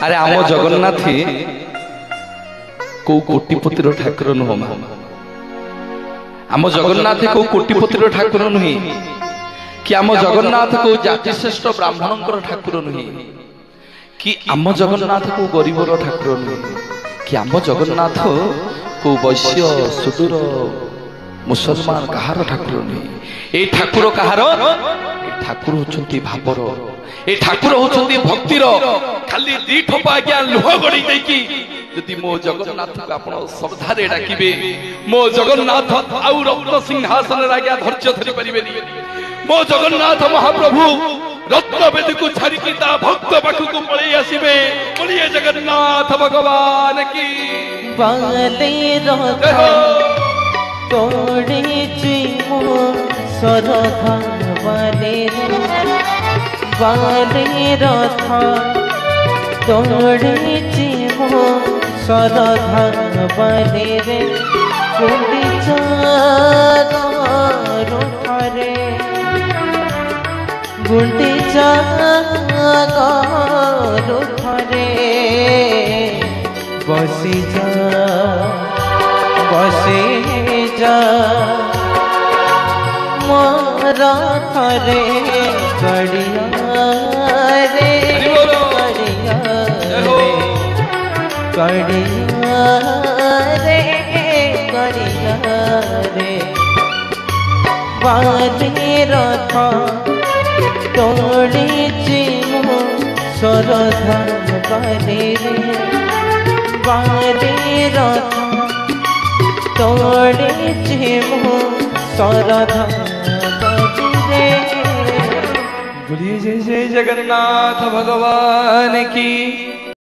अरे आम जगन्नाथ को कोटिपतिर ठाकुर नुह आम जगन्नाथ को कोटिपतिर ठाकुर नुहे कि आम जगन्नाथ को जातिश्रेष्ठ ब्राह्मण ठाकुर नुहे कि आम जगन्नाथ को गरीबर ठाकुर नुहे कि आम जगन्नाथ को वैश्य सुदूर मुसलमान कहार ठाकुर नुहे। ए ठाकुर कहार ठाकुर होचंती भावर ए ठाकुर होचंती भक्तिर खाली दी ठोपा आज्ञा लुह गड़ी देकी यदि मो जगन्नाथ को आपण श्रद्धा रे डाकिबे मो जगन्नाथ आउ रत्न सिंहासन रे आज्ञा धैर्य धरि परिबेनी मो जगन्नाथ महाप्रभु रत्न वेदी को छाड़ी की ता भक्त पाखु को पळै आसीबे। बोलिए जगन्नाथ भगवान की। बाले रथ तोड़े जी मो सरधा बाले रथ तोड़े जी मो सरधा बाले रे गुंडीचा रुठारे गुंडीचा रुठारे बसी जा मोरा थरे गड़िया रे गड़िया रे गड़िया रे बाले रथ तोड़े मो सरधा बाले रे बाले रथ तोड़े मो सरधा बाले रे। बोलिए जय जय जगन्नाथ भगवान की।